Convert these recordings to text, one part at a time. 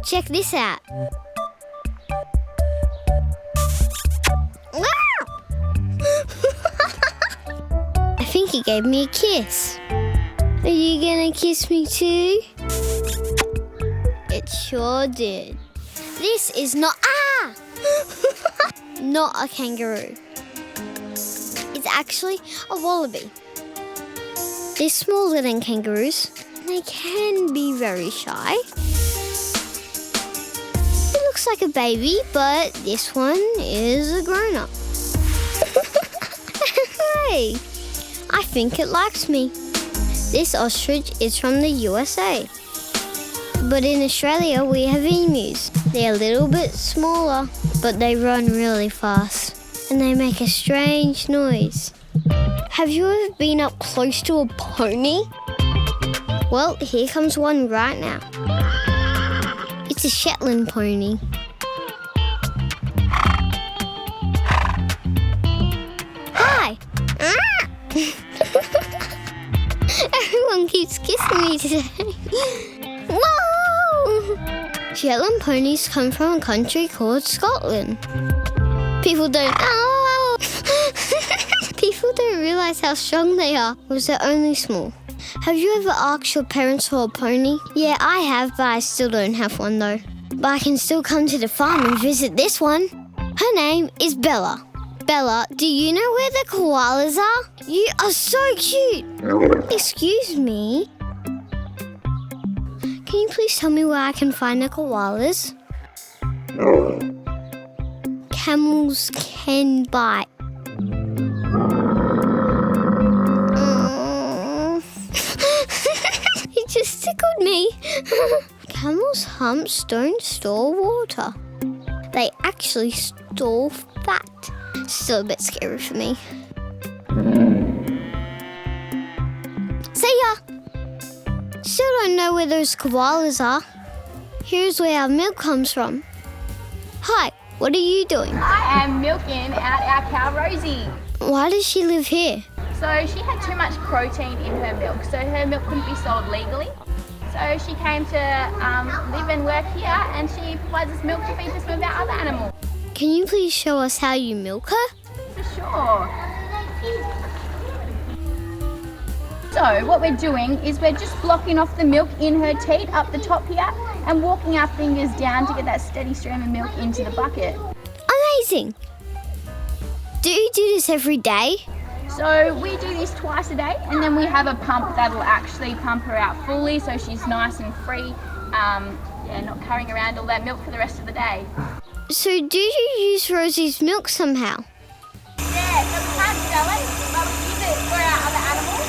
Check this out. I think he gave me a kiss. Are you gonna kiss me too? It sure did. This is not not a kangaroo. It's actually a wallaby. They're smaller than kangaroos. They can be very shy. It looks like a baby, but this one is a grown-up. Hey, I think it likes me. This ostrich is from the USA. But in Australia, we have emus. They're a little bit smaller, but they run really fast. And they make a strange noise. Have you ever been up close to a pony? Well, here comes one right now. It's a Shetland pony. Hi! Everyone keeps kissing me today. Whoa! Shetland ponies come from a country called Scotland. People don't realise how strong they are because they're only small. Have you ever asked your parents for a pony? Yeah, I have, but I still don't have one though. But I can still come to the farm and visit this one. Her name is Bella. Bella, do you know where the koalas are? You are so cute. Excuse me. Can you please tell me where I can find the koalas? Camels can bite. It just tickled me. Camels' humps don't store water. They actually store fat. Still a bit scary for me. See ya! Still don't know where those koalas are. Here's where our milk comes from. Hi, what are you doing? I am milking out our cow Rosie. Why does she live here? So she had too much protein in her milk, so her milk couldn't be sold legally. So she came to live and work here, and she provides us milk to feed us with our other animals. Can you please show us how you milk her? For sure. So what we're doing is we're just blocking off the milk in her teat up the top here and walking our fingers down to get that steady stream of milk into the bucket. Amazing! Do you do this every day? So we do this twice a day, and then we have a pump that'll actually pump her out fully so she's nice and free, not carrying around all that milk for the rest of the day. So do you use Rosie's milk somehow? Yeah, so we can't sell it, but we use it for our other animals,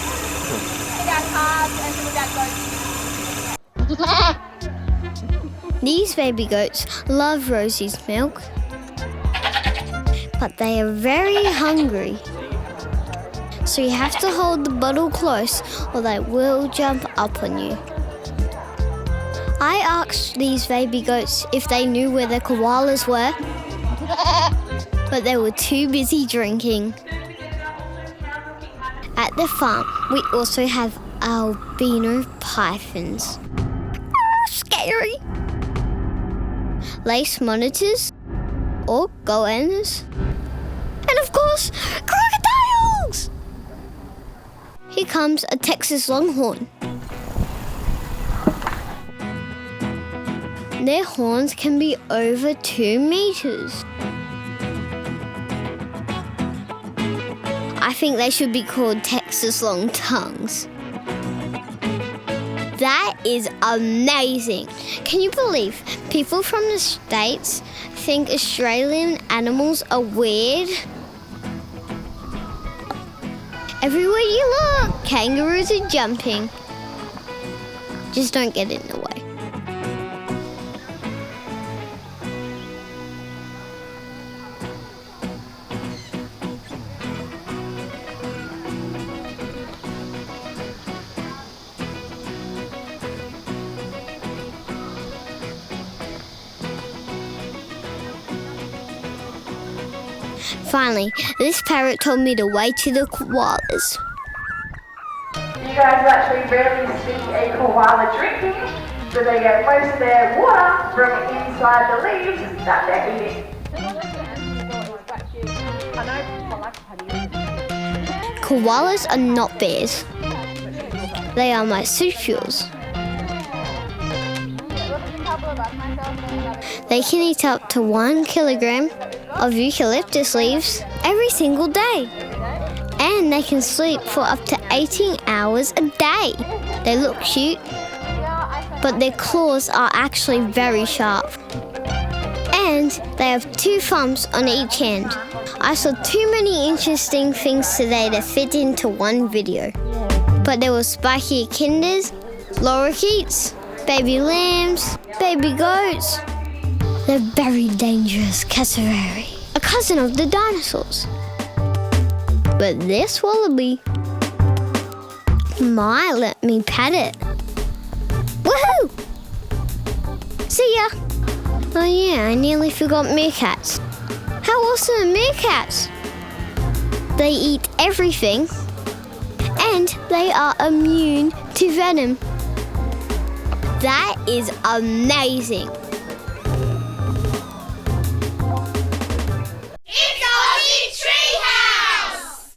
with our calves and with our goats. These baby goats love Rosie's milk, but they are very hungry. So you have to hold the bottle close or they will jump up on you. I asked these baby goats if they knew where the koalas were, but they were too busy drinking. At the farm, we also have albino pythons. Scary! Lace monitors, or goannas, and of course, crocodiles! Here comes a Texas longhorn. Their horns can be over 2 meters. I think they should be called Texas long tongues. That is amazing. Can you believe people from the States think Australian animals are weird? Everywhere you look, kangaroos are jumping. Just don't get in the way. Finally, this parrot told me the way to the koalas. You guys actually rarely see a koala drinking, So they get most of their water from inside the leaves that they're eating. Koalas are not bears. They are marsupials. They can eat up to 1 kilogram of eucalyptus leaves every single day. And they can sleep for up to 18 hours a day. They look cute, but their claws are actually very sharp. And they have 2 thumbs on each hand. I saw too many interesting things today to fit into one video. But there were spiky echidnas, lorikeets, baby lambs, baby goats. The very dangerous cassowary, a cousin of the dinosaurs. But this wallaby might let me pet it. Woohoo! See ya! Oh yeah, I nearly forgot meerkats. How awesome are meerkats? They eat everything and they are immune to venom. That is amazing!